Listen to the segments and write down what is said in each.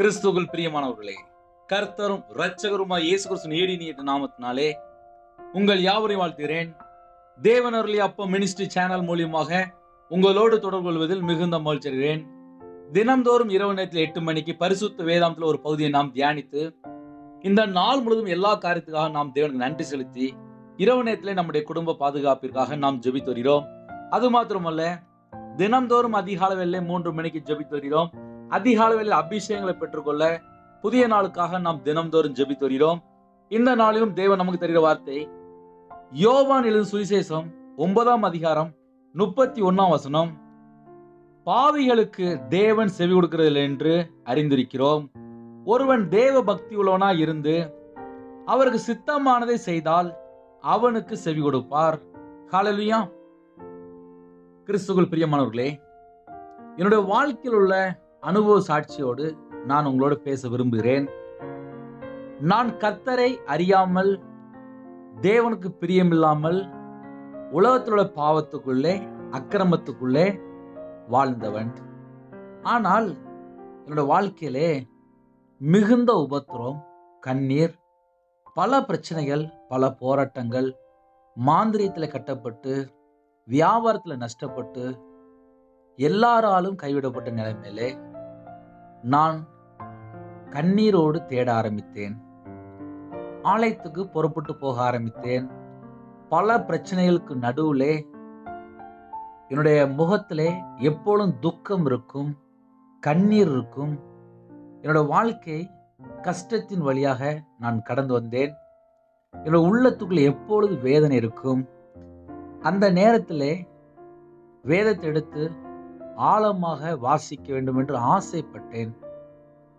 கிறிஸ்துவுக்குள் பிரியமானவர்களே, கர்த்தரும் இரட்சகருமாய் இயேசு கிறிஸ்துவின் ஈடினியற்ற நாமத்தினாலே உங்கள் யாவரையும் வாழ்த்துகிறேன். தேவன் அருளிய அப்பம் மினிஸ்ட்ரி சேனல் மூலியமாக உங்களோடு தொடர்பு கொள்வதில் மிகுந்த மகிழ்ச்சி அடைகிறேன். தினம்தோறும் இரவு நேரத்தில் 8 மணிக்கு பரிசுத்த வேதாந்தத்தில் ஒரு பகுதியை நாம் தியானித்து இந்த நாள் முழுவதும் எல்லா காரியத்துக்காக நாம் தேவனுக்கு நன்றி செலுத்தி இரவு நேரத்திலே நம்முடைய குடும்ப பாதுகாப்பிற்காக நாம் ஜெபித்து வருகிறோம். அது மாத்திரமல்ல, தினம்தோறும் அதிகாலை வேளையிலே 3 மணிக்கு ஜெபித்து வருகிறோம். அதிகாலை வேளையில் அபிஷேகங்களை பெற்றுக்கொள்ள புதிய நாளுக்காக நாம் தினம்தோறும் ஜெபித்து வருகிறோம். இந்த நாளிலும் தேவன் நமக்கு தருகிற வார்த்தை யோவான் எழுதின சுவிசேஷம் 9ஆம் அதிகாரம் 31ஆம் வசனம். பாவிகளுக்கு தேவன் செவி கொடுக்கிறதில்லை என்று அறிந்திருக்கிறோம். ஒருவன் தேவ பக்தி உள்ளவனாய் இருந்து அவருக்கு சித்தமானதை செய்தால் அவனுக்கு செவி கொடுப்பார். ஹல்லேலூயா. கிறிஸ்துவுக்குள் பிரியமானவர்களே, என்னுடைய வாழ்க்கையில் உள்ள அனுபவ சாட்சியோடு நான் உங்களோடு பேச விரும்புகிறேன். நான் கர்த்தரை அறியாமல், தேவனுக்கு பிரியமில்லாமல், உலகத்தில் உள்ள பாவத்துக்குள்ளே, அக்கிரமத்துக்குள்ளே வாழ்ந்தவன். ஆனால் என்னோட வாழ்க்கையிலே மிகுந்த உபத்திரம், கண்ணீர், பல பிரச்சனைகள், பல போராட்டங்கள், மாந்திரியத்தில் கட்டப்பட்டு, வியாபாரத்தில் நஷ்டப்பட்டு, எல்லாராலும் கைவிடப்பட்ட நிலைமையிலே நான் கண்ணீரோடு தேட ஆரம்பித்தேன். ஆலயத்துக்கு புறப்பட்டு போக ஆரம்பித்தேன். பல பிரச்சனைகளுக்கு நடுவிலே என்னுடைய முகத்திலே எப்பொழுதும் துக்கம் இருக்கும், கண்ணீர் இருக்கும். என்னோட வாழ்க்கை கஷ்டத்தின் வழியாக நான் கடந்து வந்தேன். என்னோட உள்ளத்துக்குள்ள எப்பொழுது வேதனை இருக்கும். அந்த நேரத்திலே வேதத்தை எடுத்து ஆழமாக வாசிக்க வேண்டும் என்று ஆசைப்பட்டேன்.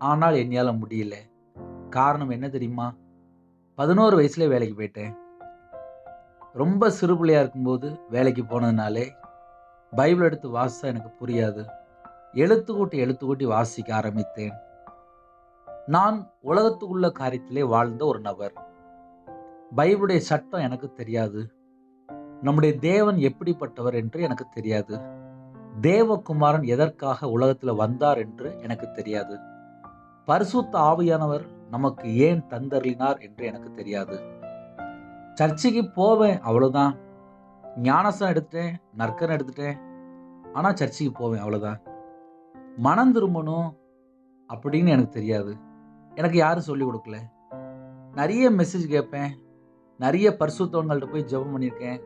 ஆனால் என்னால் முடியல. காரணம் என்ன தெரியுமா? 11 வயசுல வேலைக்கு போயிட்டேன். ரொம்ப சிறு பிள்ளையா இருக்கும்போது வேலைக்கு போனதுனாலே பைபிள் எடுத்து வாசித்தா எனக்கு புரியாது. எழுத்து கூட்டி வாசிக்க ஆரம்பித்தேன். நான் உலகத்துக்குள்ள காரியத்திலே வாழ்ந்த ஒரு நபர். பைபிளுடைய சட்டம் எனக்கு தெரியாது. நம்முடைய தேவன் எப்படிப்பட்டவர் என்று எனக்கு தெரியாது. தேவகுமாரன் எதற்காக உலகத்தில் வந்தார் என்று எனக்கு தெரியாது. பரிசுத்த ஆவியானவர் நமக்கு ஏன் தந்தருளினார் என்று எனக்கு தெரியாது. சர்ச்சைக்கு போவேன், அவ்வளவுதான். ஞானசம் எடுத்துட்டேன், நற்கரம் எடுத்துட்டேன். ஆனால் சர்ச்சைக்கு போவேன், அவ்வளவுதான். மனம் திரும்பணும் அப்படின்னு எனக்கு தெரியாது. எனக்கு யாரும் சொல்லிக் கொடுக்கல. நிறைய மெசேஜ் கேட்பேன், நிறைய பரிசுத்தவங்கள்ட்ட போய் ஜெபம் பண்ணியிருக்கேன்,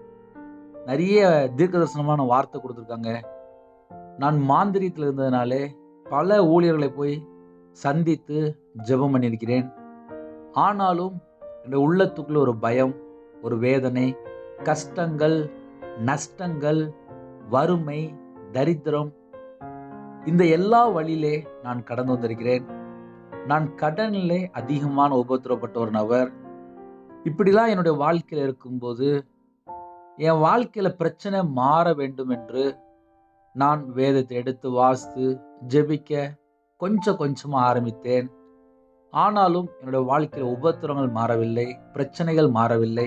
நிறைய தீர்க்க தரிசனமான வார்த்தை கொடுத்துருக்காங்க. நான் மாந்திரியத்தில் இருந்ததுனாலே பல ஊழியர்களை போய் சந்தித்து ஜெபம் பண்ணியிருக்கிறேன். ஆனாலும் என்னுடைய உள்ளத்துக்குள்ள ஒரு பயம், ஒரு வேதனை, கஷ்டங்கள், நஷ்டங்கள், வறுமை, தரித்திரம், இந்த எல்லா வழியிலே நான் கடந்து வந்திருக்கிறேன். நான் கடனிலே அதிகமான உபத்திரப்பட்ட ஒரு நபர். இப்படிலாம் என்னுடைய வாழ்க்கையில் இருக்கும்போது என் வாழ்க்கையில் பிரச்சனை மாற வேண்டும் என்று நான் வேதத்தை எடுத்து வாசித்து ஜெபிக்க கொஞ்சமாக ஆரம்பித்தேன். ஆனாலும் என்னுடைய வாழ்க்கையில் உபத்திரங்கள் மாறவில்லை, பிரச்சனைகள் மாறவில்லை,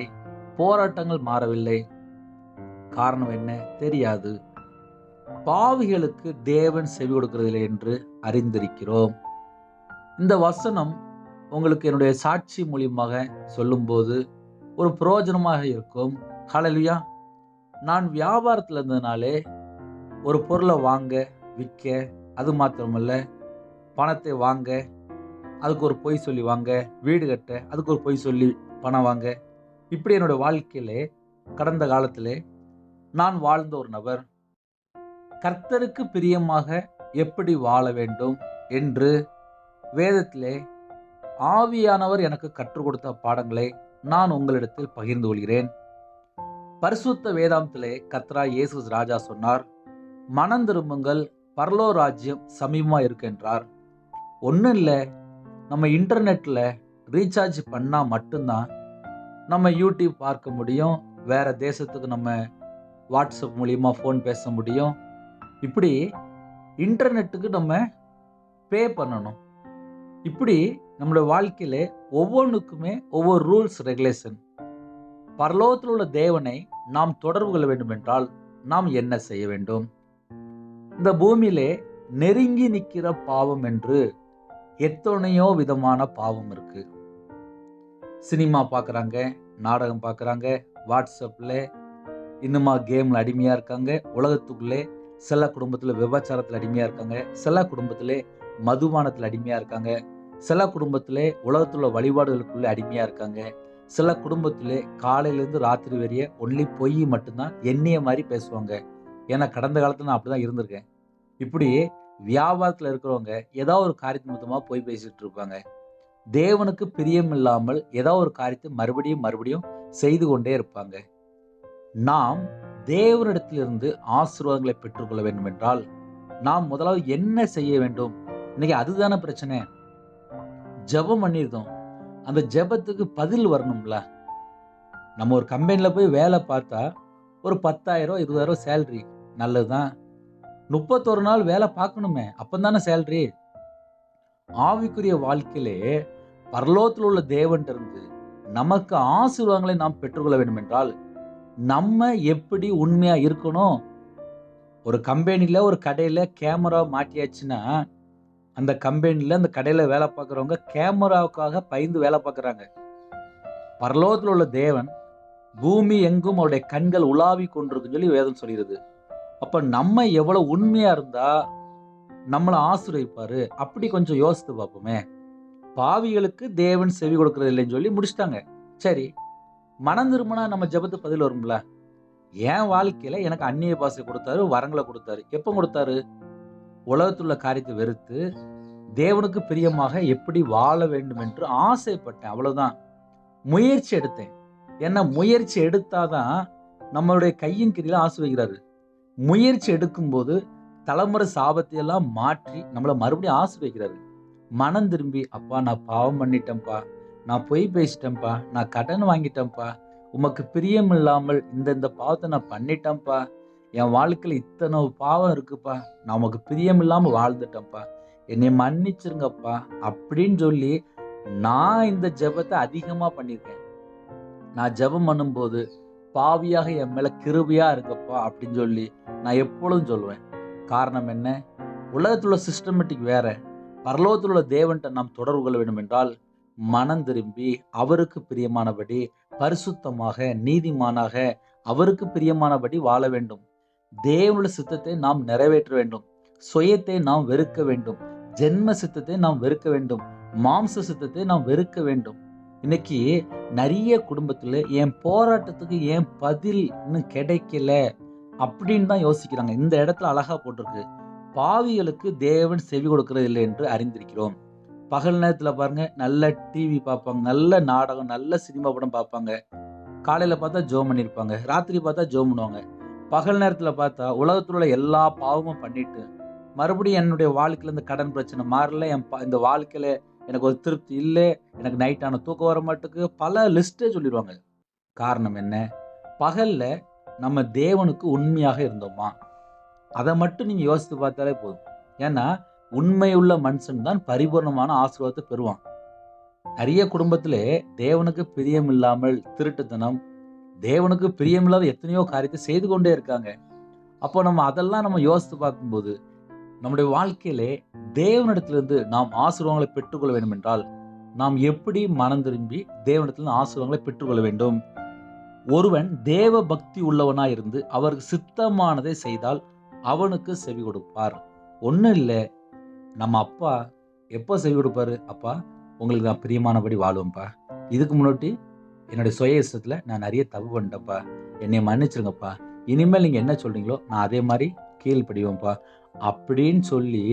போராட்டங்கள் மாறவில்லை. காரணம் என்ன தெரியாது. பாவிகளுக்கு தேவன் செவி கொடுக்கிறதில்லை என்று அறிந்திருக்கிறோம். இந்த வசனம் உங்களுக்கு என்னுடைய சாட்சி மூலியமாக சொல்லும்போது ஒரு பிரயோஜனமாக இருக்கும். ஹல்லேலூயா. நான் வியாபாரத்தில் இருந்ததுனாலே ஒரு பொருளை வாங்க, விற்க, அது மாத்திரமல்ல, பணத்தை வாங்க, அதுக்கு ஒரு பொய் சொல்லி வாங்க, வீடு கட்ட, அதுக்கு ஒரு பொய் சொல்லி பணம் வாங்க, இப்படி என்னுடைய வாழ்க்கையிலே கடந்த காலத்திலே நான் வாழ்ந்த ஒரு நபர். கர்த்தருக்கு பிரியமாக எப்படி வாழ வேண்டும் என்று வேதத்திலே ஆவியானவர் எனக்கு கற்றுக் கொடுத்த பாடங்களை நான் உங்களிடத்தில் பகிர்ந்து கொள்கிறேன். பரிசுத்த வேதாந்தத்திலே கர்த்தராகிய இயேசு ராஜா சொன்னார், மனம் திரும்புங்கள், பரலோக ராஜ்யம் சமீபமாக இருக்கின்றார். ஒன்றும் இல்லை, நம்ம இன்டர்நெட்டில் ரீசார்ஜ் பண்ணால் மட்டும்தான் நம்ம யூடியூப் பார்க்க முடியும், வேறு தேசத்துக்கு நம்ம வாட்ஸ்அப் மூலிமா ஃபோன் பேச முடியும். இப்படி இன்டர்நெட்டுக்கு நம்ம பே பண்ணணும். இப்படி நம்மளோட வாழ்க்கையில் ஒவ்வொன்றுக்குமே ஒவ்வொரு ரூல்ஸ், ரெகுலேஷன். பரலோகத்தில் உள்ள தேவனை நாம் தொடர்பு கொள்ள வேண்டும் என்றால் நாம் என்ன செய்ய வேண்டும்? இந்த பூமியிலே நெருங்கி நிற்கிற பாவம் என்று எத்தனையோ விதமான பாவம் இருக்கு. சினிமா பார்க்குறாங்க, நாடகம் பார்க்குறாங்க, வாட்ஸ்அப்பில் இன்னுமா கேமில் அடிமையாக இருக்காங்க. உலகத்துக்குள்ளே சில குடும்பத்தில் விபச்சாரத்தில் அடிமையாக இருக்காங்க. சில குடும்பத்தில் மதுபானத்தில் அடிமையாக இருக்காங்க. சில குடும்பத்தில் உலகத்தில் உள்ள வழிபாடுகளுக்குள்ளே அடிமையாக இருக்காங்க. சில குடும்பத்தில் காலையிலேருந்து ராத்திரி வரைய ஒன்லி பொய் மட்டும்தான் எண்ணிய மாதிரி பேசுவாங்க. ஏன்னா கடந்த காலத்தில் நான் அப்படி தான் இருந்திருக்கேன். இப்படி வியாபாரத்தில் இருக்கிறவங்க ஏதாவது ஒரு காரியத்து நிமித்தமாக போய் பேசிட்டு இருப்பாங்க. தேவனுக்கு பிரியம் இல்லாமல் ஏதாவது ஒரு காரியத்தை மறுபடியும் மறுபடியும் செய்து கொண்டே இருப்பாங்க. நாம் தேவனிடத்திலிருந்து ஆசீர்வாதங்களை பெற்றுக்கொள்ள வேண்டும் என்றால் நாம் முதலாவது என்ன செய்ய வேண்டும்? இன்னைக்கு அதுதானே பிரச்சனை. ஜெபம் பண்ணிருந்தோம், அந்த ஜெபத்துக்கு பதில் வரணும்ல. நம்ம ஒரு கம்பெனில போய் வேலை பார்த்தா ஒரு 10,000 20,000 சேலரி நல்லதுதான். 31 நாள் வேலை பார்க்கணுமே, அப்பந்தானே சேலரி. ஆவிக்குரிய வாழ்க்கையிலே பரலோகத்தில் உள்ள தேவன்ட்ட இருந்து நமக்கு ஆசீர்வாதங்களை நாம் பெற்றுக்கொள்ள வேண்டும் என்றால் நம்ம எப்படி உண்மையா இருக்கணும்? ஒரு கம்பெனில ஒரு கடையில கேமரா மாட்டியாச்சுன்னா அந்த கம்பெனில அந்த கடையில வேலை பார்க்குறவங்க கேமராவுக்காக பயந்து வேலை பார்க்குறாங்க. பரலோகத்தில் உள்ள தேவன் பூமி எங்கும் அவருடைய கண்கள் உலாவி கொண்டிருக்குன்னு சொல்லி வேதம் சொல்கிறது. அப்ப நம்ம எவ்வளவு உண்மையா இருந்தா நம்மளை ஆசீர்வதிப்பாரு. அப்படி கொஞ்சம் யோசித்து பார்ப்போமே. பாவிகளுக்கு தேவன் செவி கொடுக்கறது இல்லைன்னு சொல்லி முடிச்சிட்டாங்க. சரி, மனம் திரும்பினா நம்ம ஜெபத்து பதில் வரும்ல. என் வாழ்க்கையில எனக்கு அந்நிய பாஷை கொடுத்தாரு, வரங்களை கொடுத்தாரு. எப்ப கொடுத்தாரு? உலகத்துள்ள காரியத்தை வெறுத்து தேவனுக்கு பிரியமாக எப்படி வாழ வேண்டும் என்று ஆசைப்பட்டேன், அவ்வளவுதான். முயற்சி எடுத்தேன். ஏன்னா முயற்சி எடுத்தாதான் நம்மளுடைய கையின் கீழே ஆசீர்வதிக்கிறாரு. முயற்சி எடுக்கும்போது தலைமுறை சாபத்தை எல்லாம் மாற்றி நம்மளை மறுபடியும் ஆசீர்வதிக்கிறாரு. மனம் திரும்பி, அப்பா நான் பாவம் பண்ணிட்டேன்ப்பா, நான் பொய் பேசிட்டேன்ப்பா, நான் கடன் வாங்கிட்டேன்ப்பா, உமக்கு பிரியம் இல்லாமல் இந்த பாவத்தை நான் பண்ணிட்டேன்ப்பா, என் வாழ்க்கையில் இத்தனை பாவம் இருக்குப்பா, நான் உமக்கு பிரியம் இல்லாமல் வாழ்ந்துட்டேன்ப்பா, என்னை மன்னிச்சிருங்கப்பா அப்படின்னு சொல்லி நான் இந்த ஜெபத்தை அதிகமாக பண்ணியிருக்கேன். நான் ஜெபம் பண்ணும்போது பாவியாக என் மேல கிருபையா இருக்கப்பா அப்படின்னு சொல்லி நான் எப்பொழுதும் சொல்லுவேன். காரணம் என்ன? உலகத்துல உள்ள சிஸ்டமேட்டிக் வேற, பரலோகத்தில் உள்ள தேவன்கிட்ட நாம் தொடர்பு கொள்ள வேண்டும் என்றால் மனம் திரும்பி அவருக்கு பிரியமானபடி பரிசுத்தமாக நீதிமானாக அவருக்கு பிரியமானபடி வாழ வேண்டும். தேவனுடைய சித்தத்தை நாம் நிறைவேற்ற வேண்டும். சுயத்தை நாம் வெறுக்க வேண்டும். ஜென்ம சித்தத்தை நாம் வெறுக்க வேண்டும். மாம்ச சித்தத்தை நாம் வெறுக்க வேண்டும். இன்னைக்கு நிறைய குடும்பத்துல என் போராட்டத்துக்கு ஏன் பதில் இன்னும் கிடைக்கல அப்படின்னு தான் யோசிக்கிறாங்க. இந்த இடத்துல அழகா போட்டிருக்கு, பாவிகளுக்கு தேவன் செவி கொடுக்கிறது இல்லை என்று அறிந்திருக்கிறோம். பகல் நேரத்துல பாருங்க, நல்ல டிவி பார்ப்பாங்க, நல்ல நாடகம், நல்ல சினிமா படம் பார்ப்பாங்க. காலையில பார்த்தா ஜெபம் பண்ணிருப்பாங்க, ராத்திரி பார்த்தா ஜெபம் பண்ணுவாங்க. பகல் நேரத்துல பார்த்தா உலகத்துல உள்ள எல்லா பாவமும் பண்ணிட்டு மறுபடியும் என்னுடைய வாழ்க்கையில இந்த கடன் பிரச்சனை மாறல, இந்த வாழ்க்கையில எனக்கு ஒரு திருப்தி இல்லை, எனக்கு நைட்டான தூக்கம் வர மாட்டுக்கு, பல லிஸ்டே சொல்லிடுவாங்க. காரணம் என்ன? பகல்ல நம்ம தேவனுக்கு உண்மையாக இருந்தோமா? அதை மட்டும் நீங்க யோசித்து பார்த்தாலே போதும். ஏன்னா உண்மையுள்ள மனுஷன் தான் பரிபூர்ணமான ஆசீர்வாதத்தை பெறுவான். நிறைய குடும்பத்திலே தேவனுக்கு பிரியம் இல்லாமல் திருட்டுத்தனம், தேவனுக்கு பிரியமில்லாத எத்தனையோ காரியத்தை செய்து கொண்டே இருக்காங்க. அப்போ நம்ம அதெல்லாம் நம்ம யோசித்து பார்க்கும்போது நம்முடைய வாழ்க்கையிலே தேவனிடத்திலிருந்து நாம் ஆசீர்வாதங்களை பெற்றுக்கொள்ள வேண்டும் என்றால் நாம் எப்படி மனம் திரும்பி தேவனிடத்திலிருந்து ஆசீர்வாதங்களை பெற்றுக்கொள்ள வேண்டும்? ஒருவன் தேவ பக்தி உள்ளவனாய் இருந்து அவருக்கு சித்தமானதை செய்தால் அவனுக்கு செவி கொடுப்பார். ஒன்றும் இல்லை, நம்ம அப்பா எப்போ செவி கொடுப்பாரு? அப்பா உங்களுக்கு நான் பிரியமானபடி வாழுவேன்ப்பா, இதுக்கு முன்னாடி என்னுடைய சுய இஷ்டத்தில் நான் நிறைய தப்பு பண்ணிட்டேன்ப்பா, என்னை மன்னிச்சிருங்கப்பா, இனிமேல் நீங்கள் என்ன சொல்றீங்களோ நான் அதே மாதிரி கீழ்ப்படிவேன்ப்பா அப்படின்னு சொல்லி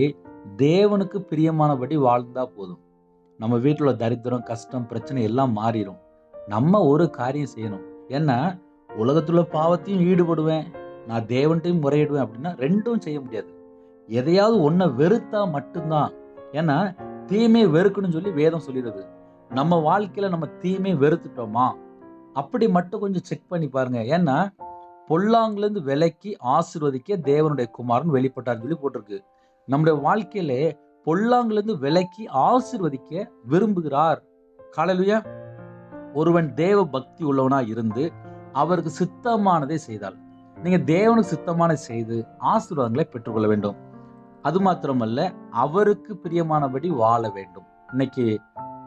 தேவனுக்கு பிரியமானபடி வாழ்ந்தா போதும். நம்ம வீட்டில் உள்ள தரித்திரம், கஷ்டம், பிரச்சனை எல்லாம் மாறிடும். நம்ம ஒரு காரியம் செய்யணும். ஏன்னா உலகத்துல பாவத்தையும் ஈடுபடுவேன், நான் தேவன்ட்டையும் முறையிடுவேன் அப்படின்னா ரெண்டும் செய்ய முடியாது. எதையாவது ஒன்றை வெறுத்தா மட்டும்தான். ஏன்னா தீமையை வெறுக்கணும்னு சொல்லி வேதம் சொல்லிடுது. நம்ம வாழ்க்கையில நம்ம தீமையை வெறுத்துட்டோமா அப்படி மட்டும் கொஞ்சம் செக் பண்ணி பாருங்க. ஏன்னா பொல்லாங்கிலிருந்து விலக்கி ஆசீர்வதிக்க தேவனுடைய குமாரன் வெளிப்பட்டார்னு சொல்லி போட்டிருக்கு. நம்முடைய வாழ்க்கையிலே பொல்லாங்கிலிருந்து விலக்கி ஆசீர்வதிக்க விரும்புகிறார். ஹல்லேலூயா. ஒருவன் தேவ பக்தி உள்ளவனா இருந்து அவருக்கு சித்தமானதை செய்தால், நீங்க தேவனுக்கு சித்தமானதை செய்து ஆசீர்வாதங்களை பெற்றுக்கொள்ள வேண்டும். அது மாத்திரமல்ல, அவருக்கு பிரியமானபடி வாழ வேண்டும். இன்னைக்கு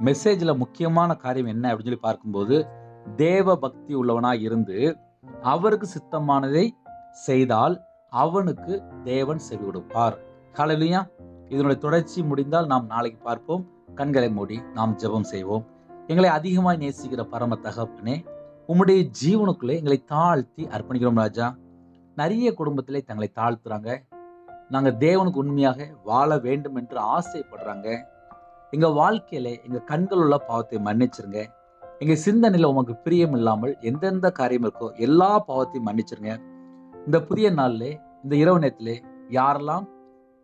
மெசேஜ்ல முக்கியமான காரியம் என்ன அப்படின்னு சொல்லி பார்க்கும்போது, தேவ பக்தி உள்ளவனாய் இருந்து அவருக்கு சித்தமானதை செய்தால் அவனுக்கு தேவன் செவி கொடுப்பார். ஹல்லேலூயா. இதனுடைய தொடர்ச்சி முடிந்தால் நாம் நாளைக்கு பார்ப்போம். கண்களை மூடி நாம் ஜெபம் செய்வோம். எங்களை அதிகமாய் நேசிக்கிற பரம தகப்பனே, உம்முடைய ஜீவனுக்குள்ளே எங்களை தாழ்த்தி அர்ப்பணிக்கிறோம் ராஜா. நிறைய குடும்பத்திலே தங்களை தாழ்த்துறாங்க. நாங்க தேவனுக்கு உண்மையாக வாழ வேண்டும் என்று ஆசைப்படுறாங்க. எங்க வாழ்க்கையில எங்க கண்கள் உள்ள பாவத்தை மன்னிச்சிருங்க. எங்க சிந்தனையில உமக்கு பிரியம் இல்லாமல் எந்தெந்த காரியம் இருக்கோ எல்லா பாவத்தையும் மன்னிச்சிருங்க. இந்த புதிய நாள்ல, இந்த இரவு நேரத்திலே யாரெல்லாம்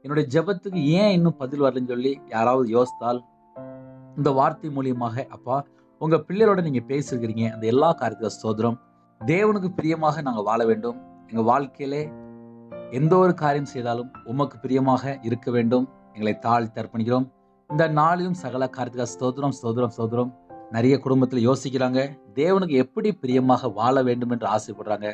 என்னுடைய ஜெபத்துக்கு ஏன் இன்னும் பதில் வரலன்னு சொல்லி யாராவது யோசித்தால், இந்த வார்த்தை மூலியமாக அப்பா உங்க பிள்ளைகளோட நீங்க பேசிருக்கிறீங்க. அந்த எல்லா காரியத்துக்கும் ஸ்தோத்திரம். தேவனுக்கு பிரியமாக நாங்க வாழ வேண்டும். எங்க வாழ்க்கையிலே எந்த ஒரு காரியம் செய்தாலும் உமக்கு பிரியமாக இருக்க வேண்டும். எங்களை தாழ்த்தி அர்ப்பணிக்கிறோம். இந்த நாளிலும் சகல காரியத்துக்கு ஸ்தோத்திரம் ஸ்தோத்திரம் ஸ்தோத்திரம். நிறைய குடும்பத்துல யோசிக்கிறாங்க, தேவனுக்கு எப்படி பிரியமாக வாழ வேண்டும் என்று ஆசைப்படுறாங்க.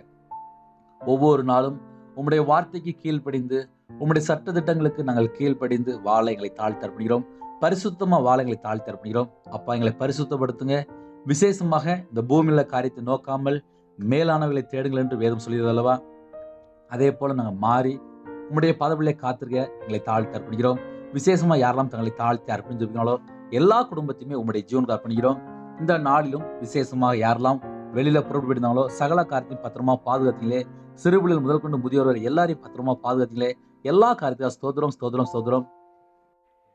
ஒவ்வொரு நாளும் உம்முடைய வார்த்தைக்கு கீழ்ப்படிந்து, உம்முடைய சட்ட திட்டங்களுக்கு நாங்கள் கீழ்ப்படிந்து வாழ எங்களை தாழ்த்தி அர்ப்பணிக்கிறோம். பரிசுத்தமா வாழ எங்களை தாழ்த்தி அர்ப்பணிக்கிறோம். அப்பா, எங்களை பரிசுத்தப்படுத்துங்க. விசேஷமாக இந்த பூமியில காரியத்தை நோக்காமல் மேலானவர்களை தேடுங்கள் என்று வேதம் சொல்லியது அல்லவா? அதே போல நாங்கள் மாறி உம்முடைய பதவிகளை காத்திருக்க எங்களை தாழ்த்தி அர்ப்பணிக்கிறோம். விசேஷமா யாரெல்லாம் தங்களை தாழ்த்தி அர்ப்பணிச்சிருக்கீங்களோ எல்லா குடும்பத்தையுமே உம்முடைய ஜீவனுக்கு அர்ப்பணிக்கிறோம். இந்த நாளிலும் விசேஷமாக யாரெல்லாம் வெளியில புறப்பட்டு இருந்தாங்களோ சகல காரியத்தையும் பத்திரமா பாதுகாத்தீங்களே. சிறுபிள்ளைகள் முதல் கொண்டு முதியோர் எல்லாரையும் பத்திரமா பாதுகாத்தீங்களே. எல்லா காரியத்தையும் ஸ்தோத்திரம் ஸ்தோத்திரம் ஸ்தோத்திரம்.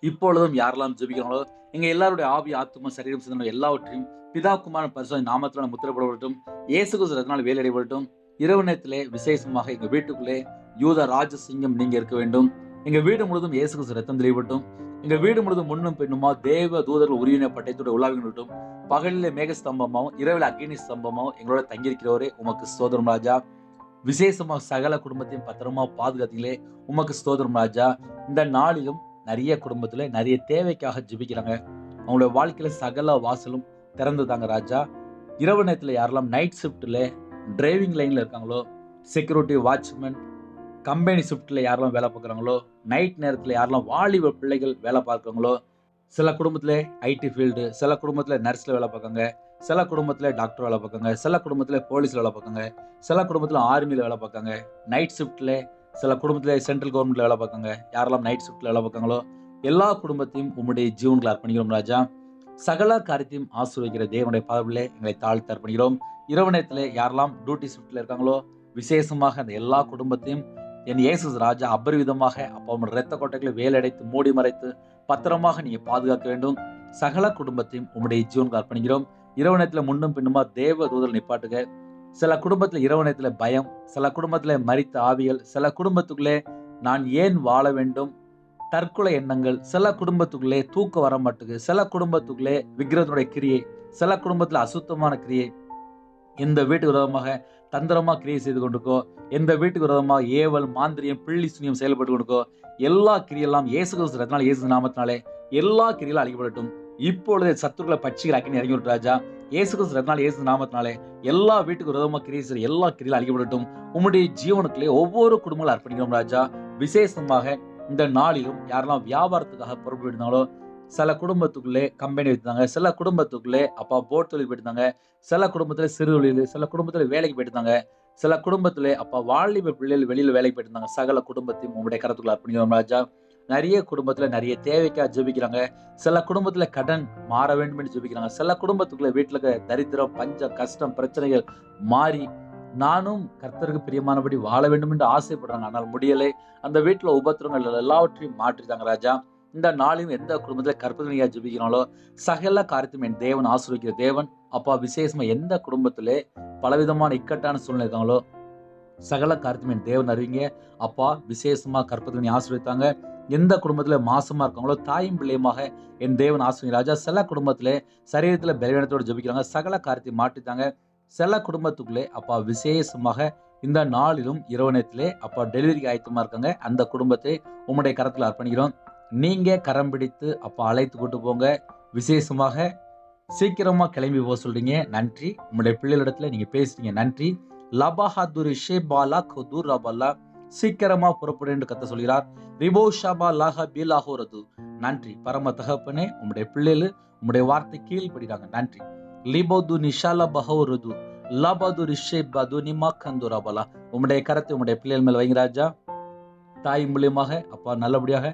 இப்பொழுதும் யாரெல்லாம் ஜெபிக்கிறாங்களோ எங்க எல்லாருடைய ஆவி ஆத்தும சரீரம் சிந்தனை எல்லாவற்றையும் பிதா குமாரன் பரிசுத்த நாமத்தினால முத்திரப்படப்படட்டும். இயேசு கிறிஸ்துவினால் வேலையடைபடட்டும். இரவு நேரத்திலே விசேஷமாக எங்க வீட்டுக்குள்ளே யூத ராஜசிங்கம் நீங்க இருக்க வேண்டும். எங்க வீடு முழுவதும் இயேசு கிறிஸ்து ரத்தம் தெளிவட்டும். எங்க வீடு முழுவதும் முன்னும் பின்னுமா தேவ தூதர்கள் உரியின பட்டயத்தோட உலாவிட்டும். பகலிலே மேக ஸ்தம்பமாவும் இரவில் அக்னி ஸ்தம்பமாவும் எங்களோட தங்கியிருக்கிறவரே உமக்கு ஸ்தோத்திரம் ராஜா. விசேஷமாக சகல குடும்பத்தையும் பத்திரமா பாதுகாத்தீங்களே, உமக்கு ஸ்தோத்திரம் ராஜா. இந்த நாளிலும் நிறைய குடும்பத்துல நிறைய தேவைக்காக ஜெபிக்கிறாங்க. அவங்களுடைய வாழ்க்கையில சகல வாசலும் திறந்துதாங்க ராஜா. இரவு நேரத்துல யாரெல்லாம் நைட் ஷிப்ட்ல டிரைவிங் லைன்ல இருக்காங்களோ, செக்யூரிட்டி வாட்ச்மேன் கம்பெனி ஷிப்ட்ல யாரெல்லாம் வேலை பார்க்குறாங்களோ, நைட் நேரத்துல யாரெல்லாம் வாலிப பிள்ளைகள் வேலை பார்க்குறாங்களோ, சில குடும்பத்துல ஐடி ஃபீல்டு, சில குடும்பத்துல நர்ஸ்ல வேலை பார்க்காங்க, சில குடும்பத்துல டாக்டர் வேலை பார்க்காங்க, சில குடும்பத்துல போலீஸ்ல வேலை பார்க்காங்க, சில குடும்பத்துல ஆர்மியில வேலை பார்க்காங்க, நைட் ஷிப்ட்ல சில குடும்பத்துல சென்ட்ரல் கவர்மெண்ட்ல வேலை பார்க்காங்க. யாரெல்லாம் நைட் ஷிப்ட்ல வேலை பார்க்காங்களோ எல்லா குடும்பத்தையும் உம்முடைய ஜீவன்களை அர்ப்பணிக்கிறோம் ராஜா. சகல காரியத்தையும் ஆசீர்வதிக்கிற தேவனுடைய பாதத்திலே எங்களை தாழ்த்தி அர்ப்பணிக்கிறோம். இரவு நேரத்துல யாரெல்லாம் டியூட்டி ஷிப்ட்ல இருக்காங்களோ விசேஷமாக அந்த எல்லா குடும்பத்தையும் என் இயேசு ராஜா அபரிவிதமாக அப்பா உங்களுடைய இரத்த கோட்டைகளை வேலடைத்து மூடி மறைத்து பத்திரமாக நீங்க பாதுகாக்க வேண்டும். சகல குடும்பத்தையும் உம்முடைய ஜீவனுக்கு அர்ப்பணிக்கிறோம். இரவு நேரத்துல முன்னும் பின்னுமா தேவ தூதர்கள் நிப்பாட்டுக. சில குடும்பத்துல இரவு நேரத்துல பயம், சில குடும்பத்துல மரித்த ஆவிகள், சில குடும்பத்துக்குள்ளே நான் ஏன் வாழ வேண்டும் தற்கொலை எண்ணங்கள், சில குடும்பத்துக்குள்ளே தூக்கம் வர மாட்டுக்கு, சில குடும்பத்துக்குள்ளே விக்கிரகத்தினுடைய கிரியை, சில குடும்பத்துல அசுத்தமான கிரியை, எந்த வீட்டுக்கு விரோதமாக தந்திரமா கிரியை செய்து கொண்டிருக்கோ, எந்த வீட்டுக்கு விரோதமாக ஏவல் மாந்திரியம் பிள்ளி சுனியம் செயல்பட்டு கொண்டிருக்கோ எல்லா கிரியெல்லாம் இயேசு கிறிஸ்து ரத்தத்தினாலே இயேசு நாமத்தினாலே எல்லா கிரிகளும் அழிக்கப்படட்டும். இப்பொழுதே சத்துருக்களை பட்சிகள் அக்கினி இறங்கி விட்டு ராஜா. இயேசு கிறிஸ்து ரத்தத்தினாலே இயேசு நாமத்தினாலே எல்லா வீட்டுக்கு விரோதமாக கிரியை செய்ய எல்லா கிரிகளும் அழிக்கப்படட்டும். உம்முடைய ஜீவனுக்குள்ளே ஒவ்வொரு குடும்பங்களும் அர்ப்பணிக்கிறோம் ராஜா. விசேஷமாக இந்த நாளிலும் யாரெல்லாம் வியாபாரத்துக்காக பொறுப்பு இருந்தாங்களோ, சில குடும்பத்துக்குள்ளே கம்பெனி வைத்தாங்க, சில குடும்பத்துக்குள்ளே அப்பா போட் தொழில் போயிருந்தாங்க, சில குடும்பத்துல சிறு தொழில், சில குடும்பத்துல வேலைக்கு போயிருந்தாங்க, சில குடும்பத்துல அப்பா வாலிப பிள்ளைகள் வெளியில வேலைக்கு போயிருந்தாங்க. சகல குடும்பத்தையும் உங்களுடைய கரத்துக்குள்ள அர்ப்பணிக்கிறோம் ராஜா. நிறைய குடும்பத்துல நிறைய தேவைக்காக ஜெபிக்கிறாங்க. சில குடும்பத்துல கடன் மாற வேண்டும் என்று ஜெபிக்கிறாங்க. சில குடும்பத்துக்குள்ள வீட்டுல தரித்திரம் பஞ்சம் கஷ்டம் பிரச்சனைகள் மாறி நானும் கர்த்தருக்கு பிரியமானபடி வாழ வேண்டும் என்று ஆசைப்படுறாங்க. ஆனால் முடியலை. அந்த வீட்டுல உபத்திரங்கள் எல்லாவற்றையும் மாற்றிட்டாங்க ராஜா. இந்த நாளையும் எந்த குடும்பத்துல கற்பனையா ஜெபிக்கிறாங்களோ சகல காரியத்தையும் என் தேவன் ஆசீர்வதிக்கிற தேவன். அப்பா விசேஷமா எந்த குடும்பத்திலே பலவிதமான இக்கட்டான சூழ்நிலை இருக்காங்களோ சகல காரியத்தையும் என் தேவன் அறிவிங்க. அப்பா விசேஷமா கற்பனை ஆசீர்வதித்தாங்க. எந்த குடும்பத்துல மாசமா இருக்காங்களோ தாயும் பிள்ளையுமாக என் தேவன் ஆசீர்வதி ராஜா. சில குடும்பத்திலே சரீரத்துல பலவீனத்தோடு ஜெபிக்கிறாங்க. சகல காரியத்தையும் மாற்றித்தாங்க. சில குடும்பத்துக்குள்ளே அப்பா விசேஷமாக இந்த நாளிலும் இரவு நேரத்திலே அப்பா டெலிவரிக்கு ஆயத்தமா இருக்காங்க. அந்த குடும்பத்தை உம்முடைய கரத்துல அர்ப்பணிக்கிறோம். நீங்க கரம் பிடித்து அப்பா அழைத்து கூட்டு போங்க. விசேஷமாக சீக்கிரமா கிளம்பி போக சொல்றீங்க. நன்றி. உங்களுடைய பிள்ளைகளிடத்துல நீங்க பேசுறீங்க. நன்றி. லபாஹதுர் ஷேபாலா குதுர் ரபல்லா சீக்கிரமா புறப்படு என்று கத்த சொல்கிறார். ரிபோஷாபா லாஹா பீலாஹோரது. நன்றி பரம தகப்பனே, உம்முடைய பிள்ளைகள் உம்முடைய வார்த்தை கீழ்படிறாங்க. நன்றி. லிபோது நிஷாலா பஹோரது லபது ரிஷே பது நிமா கந்துராபலா. உம்முடைய கரத்தை உம்முடைய பிள்ளைகள் மேல வைங்க ராஜா. தாய் மூலியமாக அப்பா நல்லபடியாக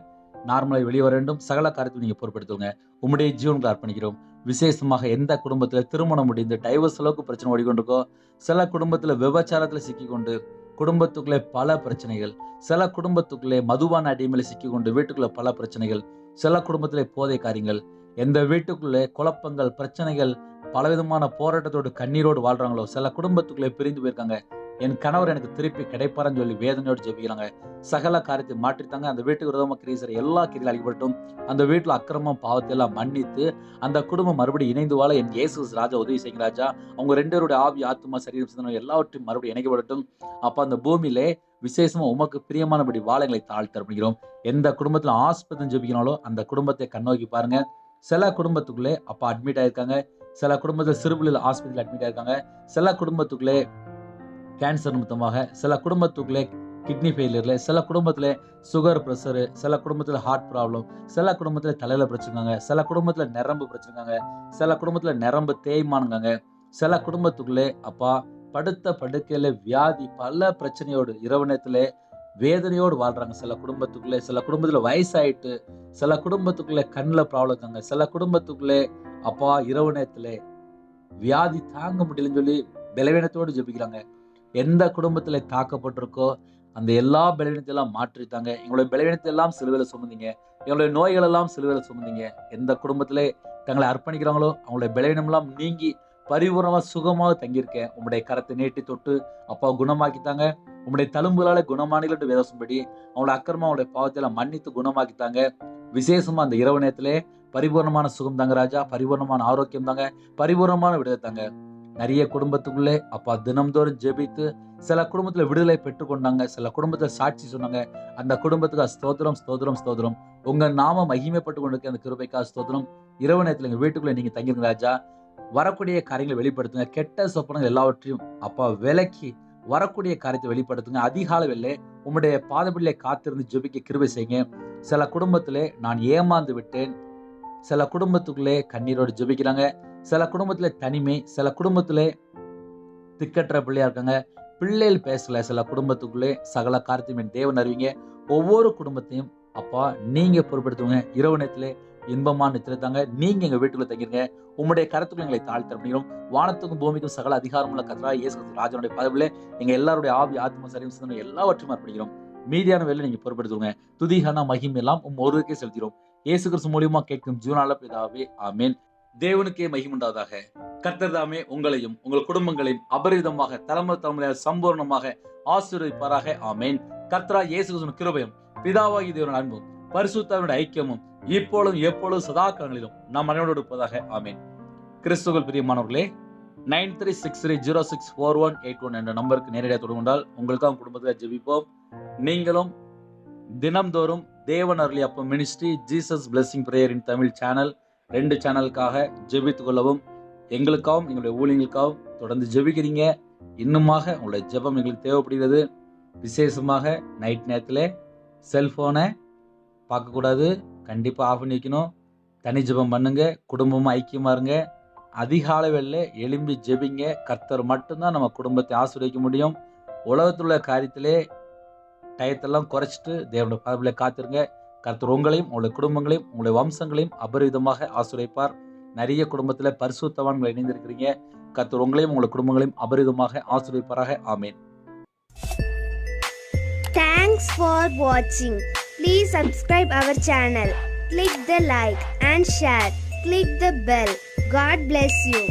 நார்மலாக வெளியே வர வேண்டும். சகல காரியத்தையும் நீங்க பொறுப்படுத்துவங்க. உம்முடைய ஜீவன்களை அர்ப்பணிக்கிறோம். விசேஷமாக எந்த குடும்பத்துல திருமணம் முடிந்து டைவர்ஸ் அளவுக்கு பிரச்சனை ஓடிக்கொண்டிருக்கோ, சில குடும்பத்துல விபச்சாரத்துல சிக்கிக்கொண்டு குடும்பத்துக்குள்ளே பல பிரச்சனைகள், சில குடும்பத்துக்குள்ளே மதுபான அடிமையில சிக்கிக்கொண்டு வீட்டுக்குள்ள பல பிரச்சனைகள், சில குடும்பத்திலே போதை காரியங்கள், எந்த வீட்டுக்குள்ளே குழப்பங்கள் பிரச்சனைகள் பலவிதமான போராட்டத்தோடு கண்ணீரோடு வாழ்றாங்களோ, சில குடும்பத்துக்குள்ளே பிரிந்து போயிருக்காங்க. என் கணவர் எனக்கு திருப்பி கிடைப்பாருன்னு சொல்லி வேதனையோடு ஜெபிக்கிறாங்க. சகல காரியத்தை மாற்றித்தாங்க. அந்த வீட்டுக்கு விரோதமா கிரீசர் எல்லா கிரியிலும் அழிக்கப்பட்டும். அந்த வீட்டுல அக்கிரமம் பாவத்தை எல்லாம் மன்னித்து அந்த குடும்பம் மறுபடியும் இணைந்து வாழ என் இயேசு ராஜா உதவி செய்யுங்க ராஜா. அவங்க 2 பேருடைய ஆவி ஆத்மா சரீரம் சிந்தனை எல்லாவற்றையும் மறுபடியும் இணைக்கப்படட்டும். அப்ப அந்த பூமியிலே விசேஷமா உமக்கு பிரியமானபடி வாழங்களை தாழ்த்தர்ப்பிக்கிறோம். எந்த குடும்பத்துல ஆஸ்பத்திரி ஜெபிக்கிறாங்களோ அந்த குடும்பத்தை கண்ணோக்கி பாருங்க. சில குடும்பத்துக்குள்ளே அப்பா அட்மிட் ஆயிருக்காங்க. சில குடும்பத்துல சிறுபிள்ளைகள் ஆஸ்பத்திரியில் அட்மிட் ஆயிருக்காங்க. சில குடும்பத்துக்குள்ளே கேன்சர் நிமித்தமாக, சில குடும்பத்துக்குள்ளே கிட்னி ஃபெயிலியர்ல, சில குடும்பத்துல சுகர் பிரஷர், சில குடும்பத்துல ஹார்ட் ப்ராப்ளம், சில குடும்பத்துல தலையில பிரச்சனைங்க, சில குடும்பத்துல நரம்பு பிரச்சனைங்க, சில குடும்பத்துல நரம்பு தேய்மானங்க, சில குடும்பத்துக்குள்ளே அப்பா படுத்த படுக்கையில வியாதி பல பிரச்சனையோடு இரவு நேரத்துல வேதனையோடு வாழ்றாங்க. சில குடும்பத்துல வயசாயிட்டு, சில குடும்பத்துக்குள்ளே கண்ணில் ப்ராப்ளம் இருக்காங்க, சில குடும்பத்துக்குள்ளே அப்பா இரவு நேரத்துல வியாதி தாங்க முடியலன்னு சொல்லி பலவீனத்தோடு ஜெபிக்கிறாங்க. எந்த குடும்பத்துல தாக்கப்பட்டிருக்கோ அந்த எல்லா பலவீனத்தை எல்லாம் மாற்றித்தாங்க. எங்களுடைய பலவீனத்தை எல்லாம் சிலுவையில சுமந்தீங்க. எங்களுடைய நோய்கள் எல்லாம் சிலுவையில சுமந்தீங்க. எந்த குடும்பத்திலே தங்களை அர்ப்பணிக்கிறாங்களோ அவங்களுடைய பலவீனம் எல்லாம் நீங்கி பரிபூர்ணமா சுகமாக தங்கியிருக்கேன். உங்களுடைய கரத்தை நீட்டி தொட்டு அப்பா குணமாக்கித்தாங்க. உங்களுடைய தழும்புகளால குணமானிகள் வேதசும்படி அவங்களுடைய அக்கிரமா அவங்களுடைய பாவத்தை எல்லாம் மன்னித்து குணமாக்கித்தாங்க. விசேஷமா அந்த இரவு நேரத்திலே பரிபூர்ணமான சுகம் தாங்க ராஜா, பரிபூர்ணமான ஆரோக்கியம் தாங்க, பரிபூர்ணமான விடுதலை தாங்க. நிறைய குடும்பத்துக்குள்ளே அப்பா தினம்தோறும் ஜெபித்து சில குடும்பத்துல விடுதலை பெற்றுக்கொண்டாங்க. சில குடும்பத்துல சாட்சி சொன்னாங்க. அந்த குடும்பத்துக்கு ஸ்தோத்திரம் ஸ்தோத்திரம் ஸ்தோத்திரம். உங்க நாம மகிமைப்பட்டு கொண்டிருக்க அந்த கிருபைக்காக ஸ்தோத்திரம். இரவு நேரத்துல எங்க வீட்டுக்குள்ள நீங்க தங்கிருங்க ராஜா. வரக்கூடிய காரியங்களை வெளிப்படுத்துங்க. கெட்ட சொப்பனங்கள் எல்லாவற்றையும் அப்பா விலக்கி வரக்கூடிய காரியத்தை வெளிப்படுத்துங்க. அதிகால வெள்ளே உம்முடைய பாதபிள்ளை காத்திருந்து ஜெபிக்க கிருபை செய்யுங்க. சில குடும்பத்திலே நான் ஏமாந்து விட்டேன், சில குடும்பத்துக்குள்ளே கண்ணீரோடு ஜெபிக்கிறாங்க. சில குடும்பத்துல தனிமை, சில குடும்பத்திலே திக்கற்ற பிள்ளையா இருக்காங்க, பிள்ளைகள் பேசல. சில குடும்பத்துக்குள்ளே சகல காரியத்தையும் தேவன் அறிவிங்க. ஒவ்வொரு குடும்பத்தையும் அப்பா நீங்க பொறுப்படுத்துவங்க. இரவு நேரத்திலே இன்பமான நித்திரத்தாங்க. நீங்க எங்க வீட்டுக்குள்ள தங்கிருங்க. உங்களுடைய கருத்துக்களை எங்களை தாழ்த்த அப்படிங்கிறோம். வானத்துக்கும் பூமிக்கும் சகல அதிகாரமுள்ள கர்த்தராகிய இயேசு கிறிஸ்து ராஜனுடைய பதவியிலே எங்க எல்லாருடைய ஆவி ஆத்ம சரீரம் சிந்தனை எல்லாவற்றையும் அர்ப்பணிக்கிறோம். மீதியான வேலை நீங்க பொறுப்படுத்துவங்க. துதிகான மகிமை எல்லாம் ஒருவருக்கே செலுத்திடும். இயேசு கிறிஸ்து மூலியமா கேட்கும் ஜீவனால பிதாவே ஆமென். தேவனுக்கே மகிமுண்டாவதாக. கர்த்தர் தாமே உங்களையும் உங்கள் குடும்பங்களையும் அபரிதமாக தலைமுறையாக சம்பூர்ணமாக ஆசீர்வதிப்பாராக ஆமென். கர்த்தராகிய இயேசு கிறிஸ்துவின் கிருபையும் பிதாவாகிய தேவனுடைய அன்பும் பரிசுத்தருடைய ஐக்கியமும் இப்பொழுதும் எப்பொழுதும் சதா காலங்களிலும் நாம் அனைவரோடு இருப்பதாக ஆமென். கிறிஸ்துவுக்குள் பிரியமானவர்களே, 9363064181 என்ற நம்பருக்கு நேரடியாக தொடர்பு கொண்டால் உங்களுக்காக குடும்பத்தில் ஜெபிப்போம். நீங்களும் தினம்தோறும் தேவன் அருளிய அப்பம் மினிஸ்ட்ரி ஜீசஸ் பிளெஸிங் பிரேயர் இன் தமிழ் சேனல் 2 சேனலுக்காக ஜெபித்துக் கொள்ளவும், எங்களுக்காகவும் எங்களுடைய ஊழியர்களுக்காகவும் தொடர்ந்து ஜெபிக்கிறீங்க. இன்னுமாக உங்களுடைய ஜெபம் எங்களுக்கு தேவைப்படுகிறது. விசேஷமாக நைட் நேரத்தில் செல்போனை பார்க்கக்கூடாது, கண்டிப்பாக ஆஃப் பண்ணி வைக்கணும். தனி ஜெபம் பண்ணுங்க, குடும்பமாக ஐக்கியமாக இருங்க. அதிகாலை வேளையில எழும்பி ஜெபிங்க. கர்த்தர் மட்டும்தான் நம்ம குடும்பத்தை ஆசீர்வதிக்க முடியும். உலகத்தில் உள்ள காரியத்திலே டயத்தெல்லாம் குறைச்சிட்டு தேவனுடைய பாதத்திலே காத்திருங்க. கர்த்தர் உங்களையும் உங்களுடைய குடும்பங்களையும் உங்களுடைய வம்சங்களையும் அபரிதமாக ஆசீர்வதிப்பார். நிறைய குடும்பத்தில் பரிசுத்தவான்கள் இணைந்திருக்கிறீங்க. கர்த்தர் உங்களையும் உங்களுடைய குடும்பங்களையும் அபரிதமாக ஆசீர்வதிப்பாராக ஆமென். Thanks for watching. Please subscribe our channel. Click the like and share. Click the bell. God bless you.